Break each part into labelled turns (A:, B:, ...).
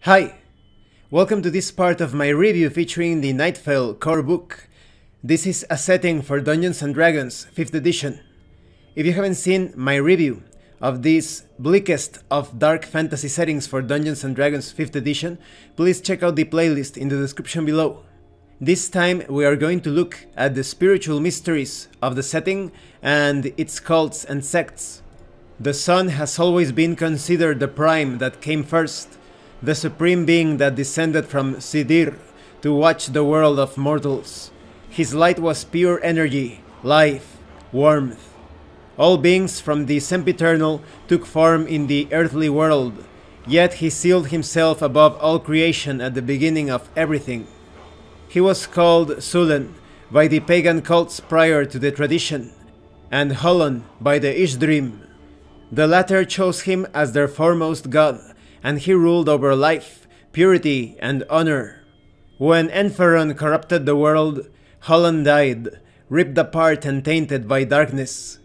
A: Hi! Welcome to this part of my review featuring the Nightfell core book. This is a setting for Dungeons & Dragons 5th edition. If you haven't seen my review of this bleakest of dark fantasy settings for Dungeons & Dragons 5th edition, please check out the playlist in the description below. This time we are going to look at the spiritual mysteries of the setting and its cults and sects. The sun has always been considered the prime that came first, the supreme being that descended from Sidir to watch the world of mortals. His light was pure energy, life, warmth. All beings from the sempiternal took form in the earthly world, yet he sealed himself above all creation at the beginning of everything. He was called Sulen by the Pagan Cults prior to the tradition, and Holon by the Ishdrim. The latter chose him as their foremost god, and he ruled over life, purity, and honor. When Enferon corrupted the world, Holon died, ripped apart and tainted by darkness.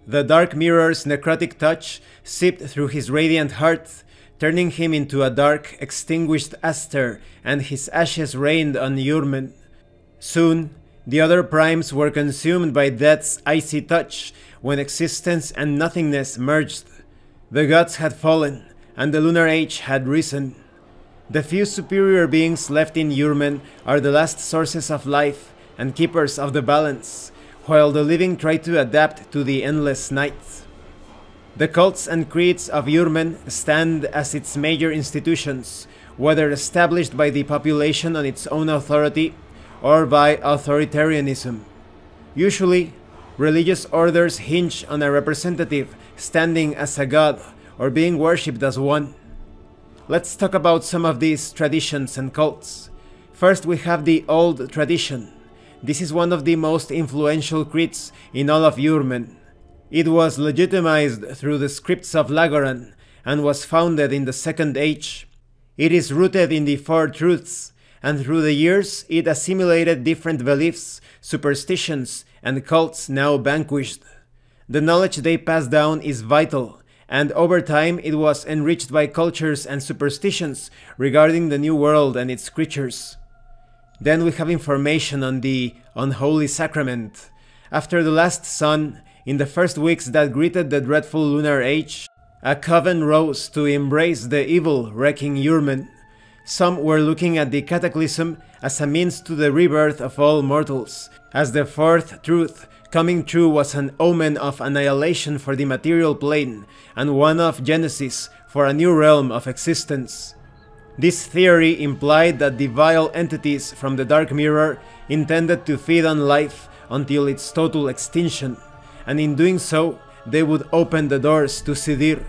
A: The Dark Mirror's necrotic touch seeped through his radiant heart, turning him into a dark, extinguished Aster, and his ashes rained on Yurmen. Soon, the other primes were consumed by death's icy touch when existence and nothingness merged. The gods had fallen, and the Lunar Age had risen. The few superior beings left in Yurmen are the last sources of life and keepers of the balance, while the living try to adapt to the endless night. The cults and creeds of Yurmen stand as its major institutions, whether established by the population on its own authority or by authoritarianism. Usually, religious orders hinge on a representative standing as a god or being worshipped as one. Let's talk about some of these traditions and cults. First, we have the Old Tradition. This is one of the most influential creeds in all of Yurmen. It was legitimized through the scripts of Lagoran and was founded in the Second Age. It is rooted in the Four Truths, and through the years it assimilated different beliefs, superstitions, and cults now vanquished. The knowledge they pass down is vital, and over time it was enriched by cultures and superstitions regarding the new world and its creatures. Then we have information on the Unholy Sacrament. After the last sun, in the first weeks that greeted the dreadful Lunar Age, a coven rose to embrace the evil wrecking Yurmen. Some were looking at the cataclysm as a means to the rebirth of all mortals, as the fourth truth coming true was an omen of annihilation for the material plane and one of genesis for a new realm of existence. This theory implied that the vile entities from the Dark Mirror intended to feed on life until its total extinction, and in doing so, they would open the doors to Sidir.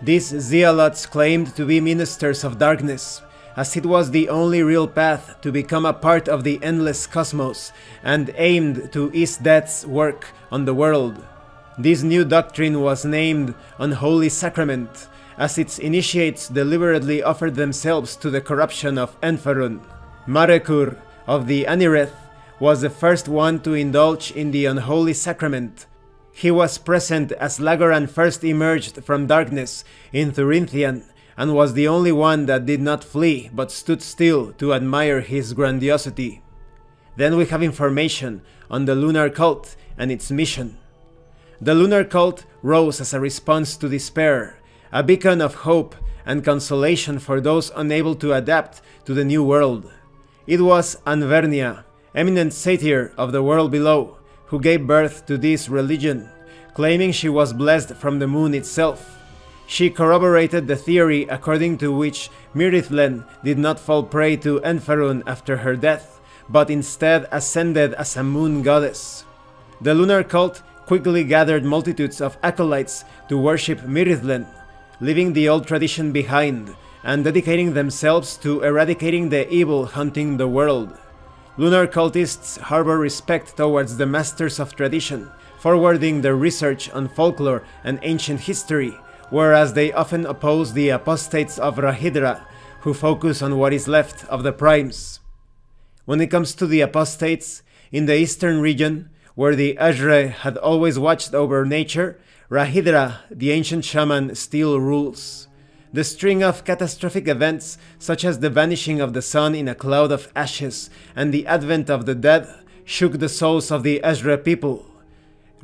A: These zealots claimed to be ministers of darkness, as it was the only real path to become a part of the endless cosmos, and aimed to ease death's work on the world. This new doctrine was named Unholy Sacrament, as its initiates deliberately offered themselves to the corruption of Enferon. Marekur of the Anireth was the first one to indulge in the Unholy Sacrament. He was present as Lagoran first emerged from darkness in Thurinthian, and was the only one that did not flee but stood still to admire his grandiosity. Then we have information on the Lunar Cult and its mission. The Lunar Cult rose as a response to despair, a beacon of hope and consolation for those unable to adapt to the new world. It was Anvernia, eminent satyr of the world below, who gave birth to this religion, claiming she was blessed from the moon itself. She corroborated the theory according to which Mirithlen did not fall prey to Enferon after her death, but instead ascended as a moon goddess. The Lunar Cult quickly gathered multitudes of acolytes to worship Mirithlen, leaving the old tradition behind and dedicating themselves to eradicating the evil haunting the world. Lunar cultists harbor respect towards the masters of tradition, forwarding their research on folklore and ancient history, whereas they often oppose the apostates of Rahidra, who focus on what is left of the primes. When it comes to the apostates, in the eastern region, where the Ajre had always watched over nature, Rahidra, the ancient shaman, still rules. The string of catastrophic events, such as the vanishing of the sun in a cloud of ashes and the advent of the dead, shook the souls of the Ezra people.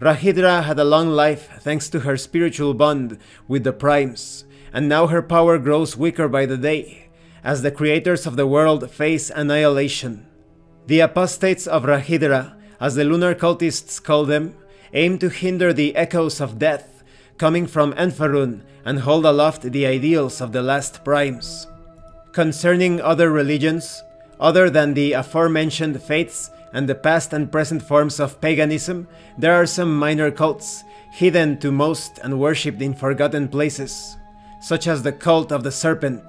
A: Rahidra had a long life thanks to her spiritual bond with the Primes, and now her power grows weaker by the day, as the creators of the world face annihilation. The apostates of Rahidra, as the Lunar Cultists call them, aim to hinder the echoes of death coming from Enfarun and hold aloft the ideals of the last Primes. Concerning other religions, other than the aforementioned faiths and the past and present forms of paganism, there are some minor cults, hidden to most and worshipped in forgotten places, such as the cult of the serpent.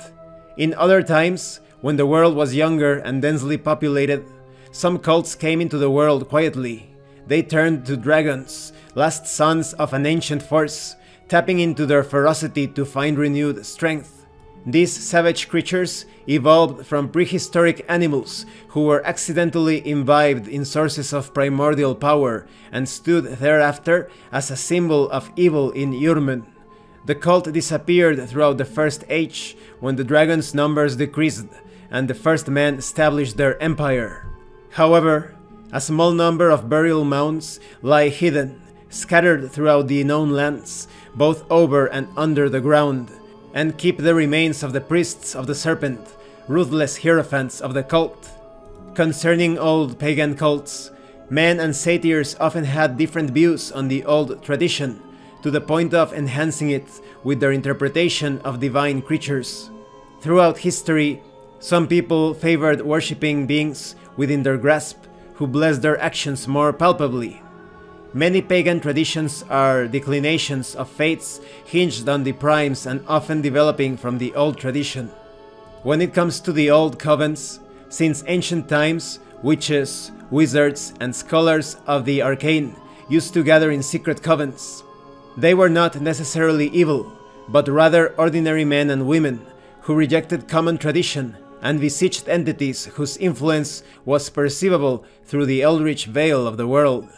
A: In other times, when the world was younger and densely populated, some cults came into the world quietly. They turned to dragons, last sons of an ancient force, tapping into their ferocity to find renewed strength. These savage creatures evolved from prehistoric animals who were accidentally imbibed in sources of primordial power and stood thereafter as a symbol of evil in Yurmen. The cult disappeared throughout the First Age when the dragon's numbers decreased and the first men established their empire. However, a small number of burial mounds lie hidden, scattered throughout the known lands, both over and under the ground, and keep the remains of the priests of the serpent, ruthless hierophants of the cult. Concerning old pagan cults, men and satyrs often had different views on the old tradition, to the point of enhancing it with their interpretation of divine creatures. Throughout history, some people favored worshipping beings within their grasp, who blessed their actions more palpably. Many pagan traditions are declinations of faiths hinged on the primes and often developing from the old tradition. When it comes to the old Covens, since ancient times, witches, wizards, and scholars of the arcane used to gather in secret covens. They were not necessarily evil, but rather ordinary men and women who rejected common tradition and beseeched entities whose influence was perceivable through the eldritch veil of the world.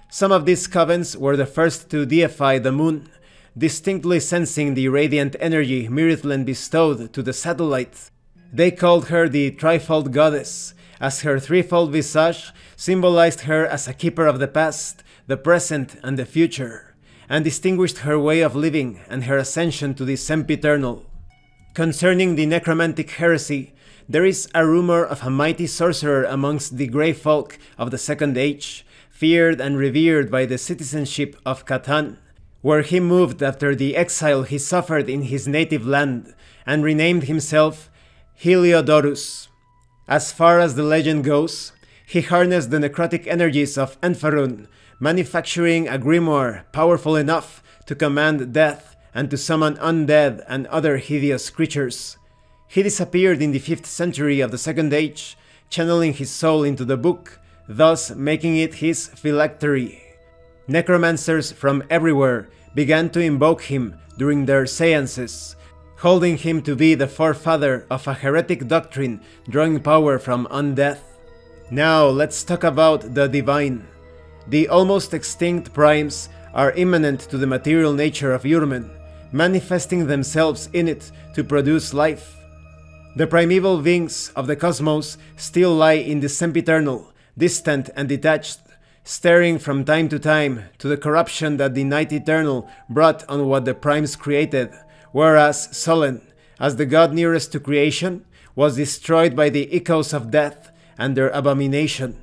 A: Some of these covens were the first to deify the moon, distinctly sensing the radiant energy Mirithlen bestowed to the satellite. They called her the Trifold Goddess, as her threefold visage symbolized her as a keeper of the past, the present, and the future, and distinguished her way of living and her ascension to the sempiternal. Concerning the necromantic heresy, there is a rumor of a mighty sorcerer amongst the grey folk of the Second Age, feared and revered by the citizenship of Catan, where he moved after the exile he suffered in his native land, and renamed himself Heliodorus. As far as the legend goes, he harnessed the necrotic energies of Enfarun, manufacturing a grimoire powerful enough to command death and to summon undead and other hideous creatures. He disappeared in the 5th century of the Second Age, channeling his soul into the book, thus making it his phylactery. Necromancers from everywhere began to invoke him during their seances, holding him to be the forefather of a heretic doctrine drawing power from undeath. Now let's talk about the divine. The almost extinct primes are immanent to the material nature of Yurmen, manifesting themselves in it to produce life. The primeval beings of the cosmos still lie in the sempiternal, distant and detached, staring from time to time to the corruption that the night eternal brought on what the primes created, whereas Solent, as the god nearest to creation, was destroyed by the echoes of death and their abomination.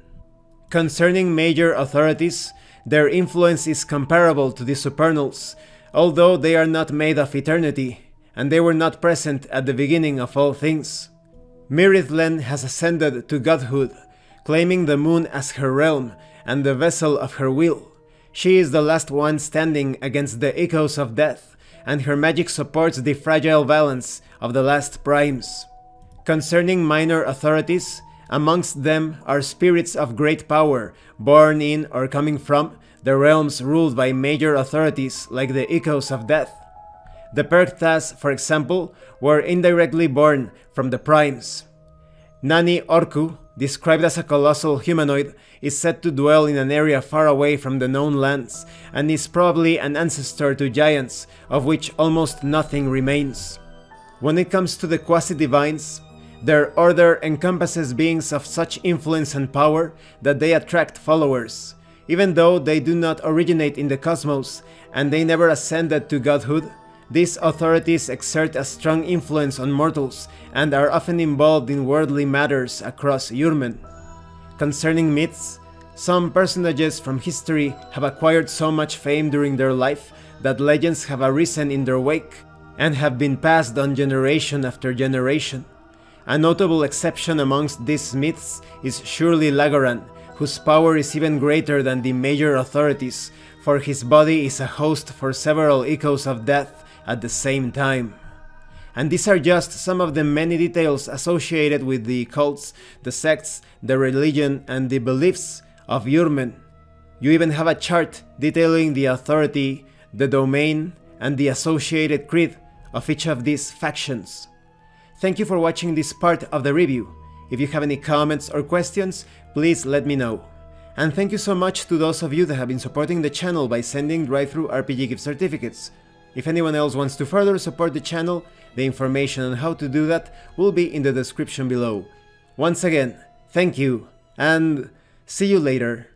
A: Concerning major authorities, their influence is comparable to the supernals, although they are not made of eternity, and they were not present at the beginning of all things. Mirithlen has ascended to godhood, claiming the moon as her realm and the vessel of her will. She is the last one standing against the echoes of death, and her magic supports the fragile balance of the last primes. Concerning minor authorities, amongst them are spirits of great power, born in or coming from the realms ruled by major authorities like the echoes of death. The Perktas, for example, were indirectly born from the primes. Nani Orku, described as a colossal humanoid, is said to dwell in an area far away from the known lands, and is probably an ancestor to giants, of which almost nothing remains. When it comes to the Quasi Divines, their order encompasses beings of such influence and power that they attract followers. Even though they do not originate in the cosmos and they never ascended to godhood, these authorities exert a strong influence on mortals and are often involved in worldly matters across Yurmen. Concerning myths, some personages from history have acquired so much fame during their life that legends have arisen in their wake and have been passed on generation after generation. A notable exception amongst these myths is surely Lagoran, whose power is even greater than the major authorities, for his body is a host for several echoes of death at the same time. And these are just some of the many details associated with the cults, the sects, the religion, and the beliefs of Yurmen. You even have a chart detailing the authority, the domain, and the associated creed of each of these factions. Thank you for watching this part of the review. If you have any comments or questions, please let me know. And thank you so much to those of you that have been supporting the channel by sending drive-thru RPG gift certificates. If anyone else wants to further support the channel, the information on how to do that will be in the description below. Once again, thank you, and see you later.